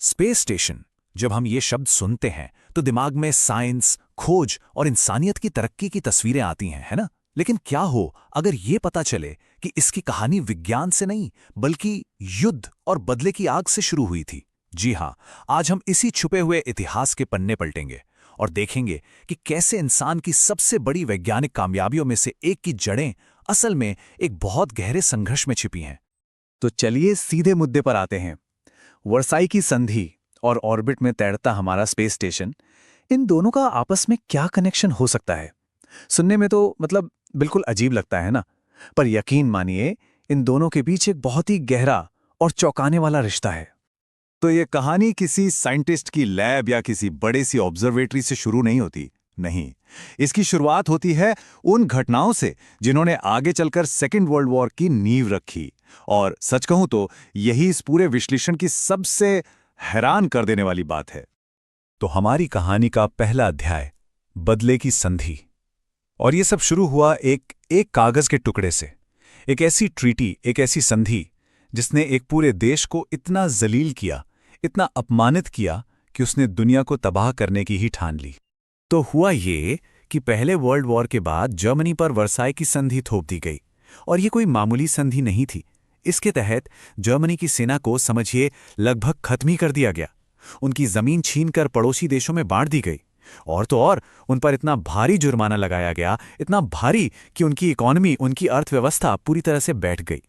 Space station. जब हम ये शब्द सुनते हैं तो दिमाग में साइंस, खोज और इंसानियत की तरक्की की तस्वीरें आती हैं, है ना? लेकिन क्या हो अगर ये पता चले कि इसकी कहानी विज्ञान से नहीं बल्कि युद्ध और बदले की आग से शुरू हुई थी? जी हां, आज हम इसी छुपे हुए इतिहास के पन्ने पलटेंगे और देखेंगे कि कैसे इंसान की सबसे बड़ी वैज्ञानिक कामयाबियों में से एक की जड़ें असल में एक बहुत गहरे संघर्ष में छिपी हैं। तो चलिए सीधे मुद्दे पर आते हैं। वर्साई की संधि और ऑर्बिट में तैरता हमारा स्पेस स्टेशन, इन दोनों का आपस में क्या कनेक्शन हो सकता है? सुनने में तो बिल्कुल अजीब लगता है ना, पर यकीन मानिए इन दोनों के बीच एक बहुत ही गहरा और चौंकाने वाला रिश्ता है। तो ये कहानी किसी साइंटिस्ट की लैब या किसी बड़े सी ऑब्जर्वेटरी से शुरू नहीं होती। नहीं, इसकी शुरुआत होती है उन घटनाओं से जिन्होंने आगे चलकर सेकेंड वर्ल्ड वॉर की नींव रखी। और सच कहूं तो यही इस पूरे विश्लेषण की सबसे हैरान कर देने वाली बात है। तो हमारी कहानी का पहला अध्याय, बदले की संधि। और ये सब शुरू हुआ एक कागज के टुकड़े से। एक ऐसी ट्रीटी, एक ऐसी संधि जिसने एक पूरे देश को इतना जलील किया, इतना अपमानित किया कि उसने दुनिया को तबाह करने की ही ठान ली। तो हुआ ये कि पहले वर्ल्ड वॉर के बाद जर्मनी पर वर्साई की संधि थोप दी गई। और ये कोई मामूली संधि नहीं थी। इसके तहत जर्मनी की सेना को समझिए लगभग खत्म ही कर दिया गया। उनकी जमीन छीनकर पड़ोसी देशों में बांट दी गई। और तो और उन पर इतना भारी जुर्माना लगाया गया, इतना भारी कि उनकी इकॉनमी, उनकी अर्थव्यवस्था पूरी तरह से बैठ गई।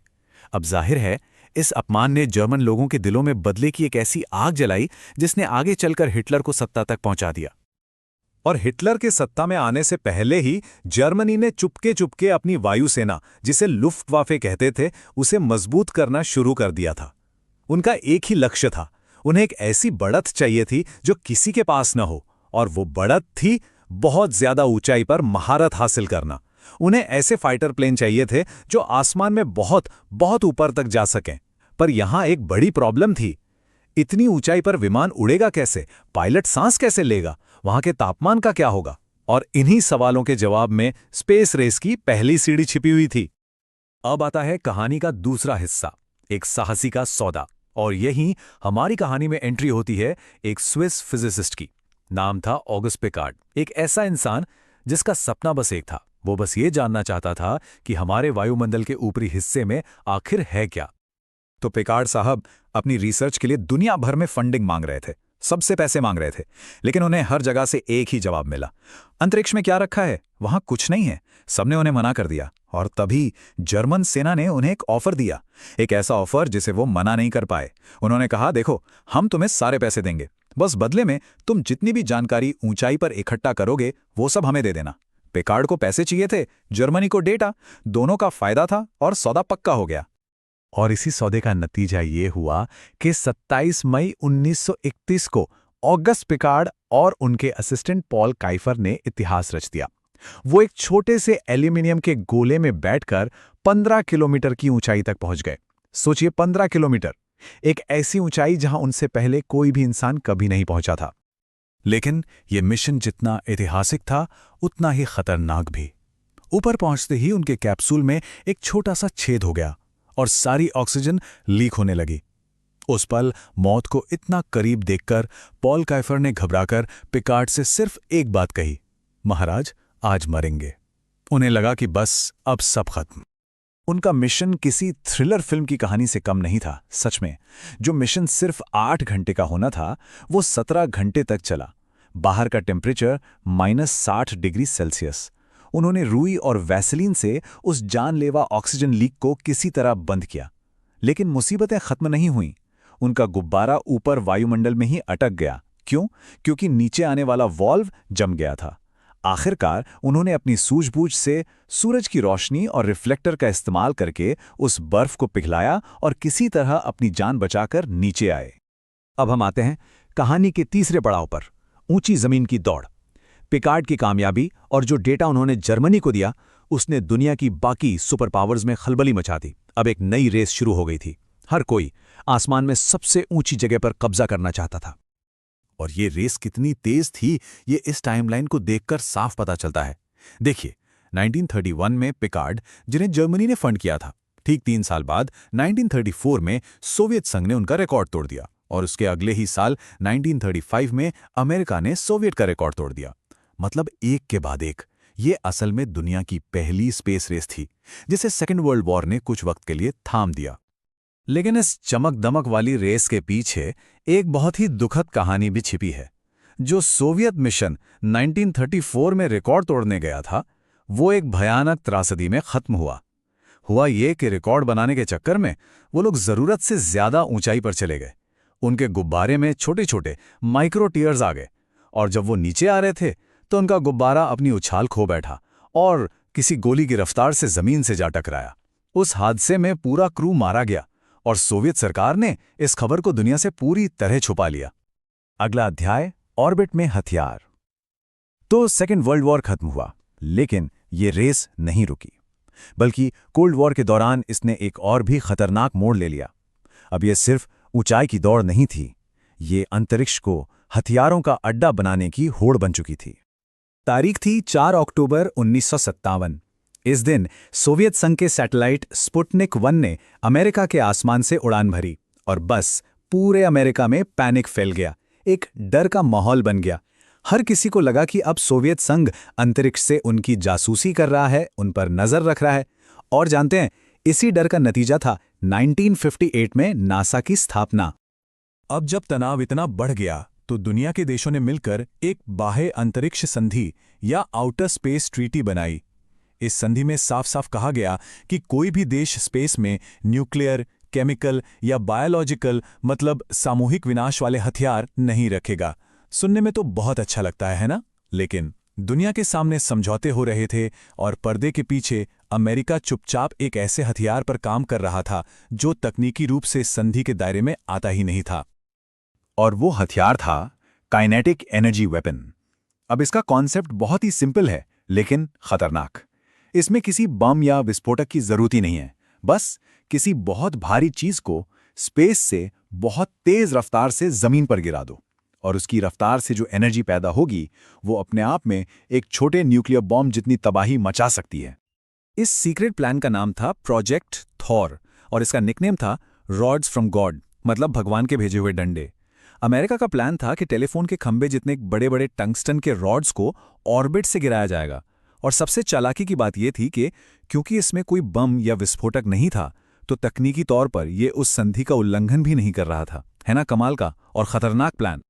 अब जाहिर है इस अपमान ने जर्मन लोगों के दिलों में बदले की एक ऐसी आग जलाई जिसने आगे चलकर हिटलर को सत्ता तक पहुंचा दिया। और हिटलर के सत्ता में आने से पहले ही जर्मनी ने चुपके चुपके अपनी वायुसेना, जिसे लुफ्टवाफे कहते थे, उसे मजबूत करना शुरू कर दिया था। उनका एक ही लक्ष्य था, उन्हें एक ऐसी बढ़त चाहिए थी जो किसी के पास न हो, और वो बढ़त थी बहुत ज्यादा ऊंचाई पर महारत हासिल करना। उन्हें ऐसे फाइटर प्लेन चाहिए थे जो आसमान में बहुत बहुत ऊपर तक जा सकें। पर यहां एक बड़ी प्रॉब्लम थी। इतनी ऊंचाई पर विमान उड़ेगा कैसे? पायलट सांस कैसे लेगा? वहां के तापमान का क्या होगा? और इन्हीं सवालों के जवाब में स्पेस रेस की पहली सीढ़ी छिपी हुई थी। अब आता है कहानी का दूसरा हिस्सा, एक साहसी का सौदा। और यही हमारी कहानी में एंट्री होती है एक स्विस फिजिसिस्ट की। नाम था ऑगस्ट पिकार्ड। एक ऐसा इंसान जिसका सपना बस एक था, वो बस ये जानना चाहता था कि हमारे वायुमंडल के ऊपरी हिस्से में आखिर है क्या। तो पिकार्ड साहब अपनी रिसर्च के लिए दुनिया भर में फंडिंग मांग रहे थे, सबसे पैसे मांग रहे थे, लेकिन उन्हें हर जगह से एक ही जवाब मिला, अंतरिक्ष में क्या रखा है, वहां कुछ नहीं है। सबने उन्हें मना कर दिया। और तभी जर्मन सेना ने उन्हें एक ऑफर दिया, एक ऐसा ऑफर जिसे वो मना नहीं कर पाए। उन्होंने कहा, देखो, हम तुम्हें सारे पैसे देंगे, बस बदले में तुम जितनी भी जानकारी ऊंचाई पर इकट्ठा करोगे वो सब हमें दे देना। पिकार्ड को पैसे चाहिए थे, जर्मनी को डेटा, दोनों का फायदा था और सौदा पक्का हो गया। और इसी सौदे का नतीजा ये हुआ कि 27 मई 1931 को ऑगस्ट पिकार्ड और उनके असिस्टेंट पॉल काइफर ने इतिहास रच दिया। वो एक छोटे से एल्यूमिनियम के गोले में बैठकर 15 किलोमीटर की ऊंचाई तक पहुंच गए। सोचिए, 15 किलोमीटर, एक ऐसी ऊंचाई जहां उनसे पहले कोई भी इंसान कभी नहीं पहुंचा था। लेकिन यह मिशन जितना ऐतिहासिक था उतना ही खतरनाक भी। ऊपर पहुंचते ही उनके कैप्सूल में एक छोटा सा छेद हो गया और सारी ऑक्सीजन लीक होने लगी। उस पल मौत को इतना करीब देखकर पॉल काइफर ने घबराकर पिकार्ड से सिर्फ एक बात कही, महाराज, आज मरेंगे। उन्हें लगा कि बस अब सब खत्म। उनका मिशन किसी थ्रिलर फिल्म की कहानी से कम नहीं था। सच में, जो मिशन सिर्फ 8 घंटे का होना था वो 17 घंटे तक चला। बाहर का टेम्परेचर -60 डिग्री सेल्सियस। उन्होंने रुई और वैसलीन से उस जानलेवा ऑक्सीजन लीक को किसी तरह बंद किया। लेकिन मुसीबतें खत्म नहीं हुईं। उनका गुब्बारा ऊपर वायुमंडल में ही अटक गया। क्यों? क्योंकि नीचे आने वाला वॉल्व जम गया था। आखिरकार उन्होंने अपनी सूझबूझ से सूरज की रोशनी और रिफ्लेक्टर का इस्तेमाल करके उस बर्फ को पिघलाया और किसी तरह अपनी जान बचाकर नीचे आए। अब हम आते हैं कहानी के तीसरे पड़ाव पर, ऊंची जमीन की दौड़। पिकार्ड की कामयाबी और जो डेटा उन्होंने जर्मनी को दिया, उसने दुनिया की बाकी सुपर पावर्स में खलबली मचा दी। अब एक नई रेस शुरू हो गई थी। हर कोई आसमान में सबसे ऊंची जगह पर कब्जा करना चाहता था। और ये रेस कितनी तेज थी, ये इस टाइमलाइन को देखकर साफ पता चलता है। देखिए, 1931 में पिकार्ड, जिन्हें जर्मनी ने फंड किया था, ठीक 3 साल बाद 1934 में सोवियत संघ ने उनका रिकॉर्ड तोड़ दिया। और उसके अगले ही साल 1935 में अमेरिका ने सोवियत का रिकॉर्ड तोड़ दिया। मतलब एक के बाद एक। ये असल में दुनिया की पहली स्पेस रेस थी, जिसे सेकेंड वर्ल्ड वॉर ने कुछ वक्त के लिए थाम दिया। लेकिन इस चमक दमक वाली रेस के पीछे एक बहुत ही दुखद कहानी भी छिपी है। जो सोवियत मिशन 1934 में रिकॉर्ड तोड़ने गया था, वो एक भयानक त्रासदी में खत्म हुआ ये कि रिकॉर्ड बनाने के चक्कर में वो लोग जरूरत से ज्यादा ऊंचाई पर चले गए। उनके गुब्बारे में छोटे छोटे माइक्रो टीयर्स आ गए, और जब वो नीचे आ रहे थे तो उनका गुब्बारा अपनी उछाल खो बैठा और किसी गोली की रफ्तार से जमीन से जा टकराया। उस हादसे में पूरा क्रू मारा गया और सोवियत सरकार ने इस खबर को दुनिया से पूरी तरह छुपा लिया। अगला अध्याय, ऑर्बिट में हथियार। तो सेकेंड वर्ल्ड वॉर खत्म हुआ, लेकिन ये रेस नहीं रुकी, बल्कि कोल्ड वॉर के दौरान इसने एक और भी खतरनाक मोड़ ले लिया। अब ये सिर्फ ऊंचाई की दौड़ नहीं थी, ये अंतरिक्ष को हथियारों का अड्डा बनाने की होड़ बन चुकी थी। तारीख थी 4 अक्टूबर 1957। इस दिन सोवियत संघ के सैटेलाइट स्पुतनिक 1 ने अमेरिका के आसमान से उड़ान भरी, और बस पूरे अमेरिका में पैनिक फैल गया। एक डर का माहौल बन गया। हर किसी को लगा कि अब सोवियत संघ अंतरिक्ष से उनकी जासूसी कर रहा है, उन पर नजर रख रहा है। और जानते हैं, इसी डर का नतीजा था 1958 में नासा की स्थापना। अब जब तनाव इतना बढ़ गया तो दुनिया के देशों ने मिलकर एक बाह्य अंतरिक्ष संधि या आउटर स्पेस ट्रीटी बनाई। इस संधि में साफ साफ कहा गया कि कोई भी देश स्पेस में न्यूक्लियर, केमिकल या बायोलॉजिकल मतलब सामूहिक विनाश वाले हथियार नहीं रखेगा। सुनने में तो बहुत अच्छा लगता है ना? लेकिन दुनिया के सामने समझौते हो रहे थे और पर्दे के पीछे अमेरिका चुपचाप एक ऐसे हथियार पर काम कर रहा था जो तकनीकी रूप से संधि के दायरे में आता ही नहीं था। और वो हथियार था काइनेटिक एनर्जी वेपन। अब इसका कॉन्सेप्ट बहुत ही सिंपल है, लेकिन खतरनाक। इसमें किसी बम या विस्फोटक की जरूरत ही नहीं है। बस किसी बहुत भारी चीज को स्पेस से बहुत तेज रफ्तार से जमीन पर गिरा दो, और उसकी रफ्तार से जो एनर्जी पैदा होगी वो अपने आप में एक छोटे न्यूक्लियर बॉम्ब जितनी तबाही मचा सकती है। इस सीक्रेट प्लान का नाम था प्रोजेक्ट थॉर, और इसका निकनेम था रॉड्स फ्रॉम गॉड, मतलब भगवान के भेजे हुए डंडे। अमेरिका का प्लान था कि टेलीफोन के खंभे जितने बड़े बड़े टंगस्टन के रॉड्स को ऑर्बिट से गिराया जाएगा। और सबसे चालाकी की बात यह थी कि क्योंकि इसमें कोई बम या विस्फोटक नहीं था, तो तकनीकी तौर पर यह उस संधि का उल्लंघन भी नहीं कर रहा था। है ना कमाल का और खतरनाक प्लान?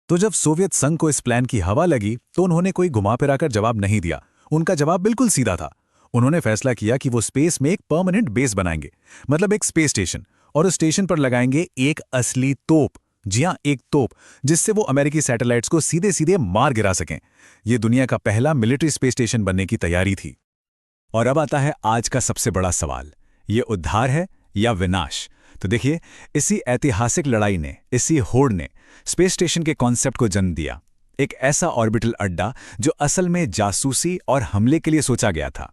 तो जब सोवियत संघ को इस प्लान की हवा लगी तो उन्होंने कोई घुमा फिराकर जवाब नहीं दिया। उनका जवाब बिल्कुल सीधा था। उन्होंने फैसला किया कि वो स्पेस में एक परमानेंट बेस बनाएंगे, मतलब एक स्पेस स्टेशन, और उस स्टेशन पर लगाएंगे एक असली तोप। जी हां, एक तोप, जिससे वो अमेरिकी सैटेलाइट्स को सीधे सीधे मार गिरा सकें। ये दुनिया का पहला मिलिट्री स्पेस स्टेशन बनने की तैयारी थी। और अब आता है आज का सबसे बड़ा सवाल, ये उद्धार है या विनाश? तो देखिए, इसी ऐतिहासिक लड़ाई ने, इसी होड़ ने स्पेस स्टेशन के कॉन्सेप्ट को जन्म दिया। एक ऐसा ऑर्बिटल अड्डा जो असल में जासूसी और हमले के लिए सोचा गया था।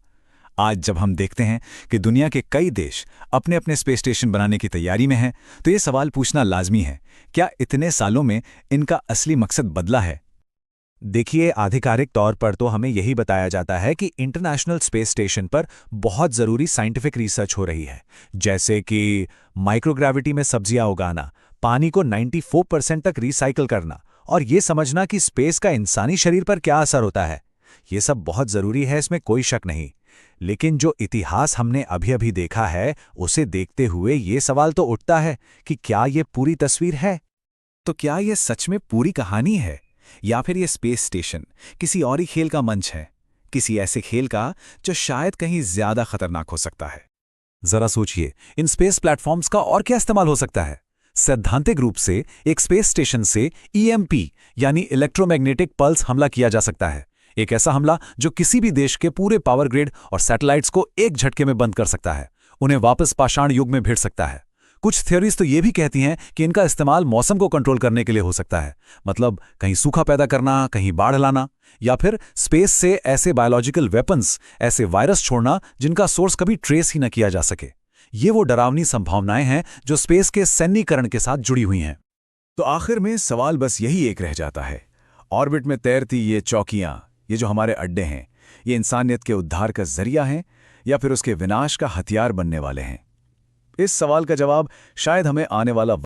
आज जब हम देखते हैं कि दुनिया के कई देश अपने अपने स्पेस स्टेशन बनाने की तैयारी में हैं, तो ये सवाल पूछना लाजमी है, क्या इतने सालों में इनका असली मकसद बदला है? देखिए, आधिकारिक तौर पर तो हमें यही बताया जाता है कि इंटरनेशनल स्पेस स्टेशन पर बहुत ज़रूरी साइंटिफिक रिसर्च हो रही है, जैसे कि माइक्रोग्रेविटी में सब्जियां उगाना, पानी को 94% तक रिसाइकिल करना, और ये समझना कि स्पेस का इंसानी शरीर पर क्या असर होता है। ये सब बहुत ज़रूरी है, इसमें कोई शक नहीं। लेकिन जो इतिहास हमने अभी अभी देखा है, उसे देखते हुए ये सवाल तो उठता है कि क्या ये पूरी तस्वीर है? तो क्या ये सच में पूरी कहानी है, या फिर ये स्पेस स्टेशन किसी और ही खेल का मंच है, किसी ऐसे खेल का जो शायद कहीं ज्यादा खतरनाक हो सकता है? जरा सोचिए, इन स्पेस प्लेटफॉर्म्स का और क्या इस्तेमाल हो सकता है? सैद्धांतिक रूप से एक स्पेस स्टेशन से EMP यानी इलेक्ट्रोमैग्नेटिक पल्स हमला किया जा सकता है। एक ऐसा हमला जो किसी भी देश के पूरे पावर ग्रिड और सैटेलाइट्स को एक झटके में बंद कर सकता है, उन्हें वापस पाषाण युग में भेज सकता है। कुछ थ्योरीज तो ये भी कहती हैं कि इनका इस्तेमाल मौसम को कंट्रोल करने के लिए हो सकता है, मतलब कहीं सूखा पैदा करना, कहीं बाढ़ लाना, या फिर स्पेस से ऐसे बायोलॉजिकल वेपन्स, ऐसे वायरस छोड़ना जिनका सोर्स कभी ट्रेस ही न किया जा सके। ये वो डरावनी संभावनाएं हैं जो स्पेस के सैन्यीकरण के साथ जुड़ी हुई हैं। तो आखिर में सवाल बस यही एक रह जाता है, ऑर्बिट में तैरती ये चौकियां, ये जो हमारे अड्डे हैं, ये इंसानियत के उद्धार का जरिया हैं या फिर उसके विनाश का हथियार बनने वाले हैं? इस सवाल का जवाब शायद हमें आने वाला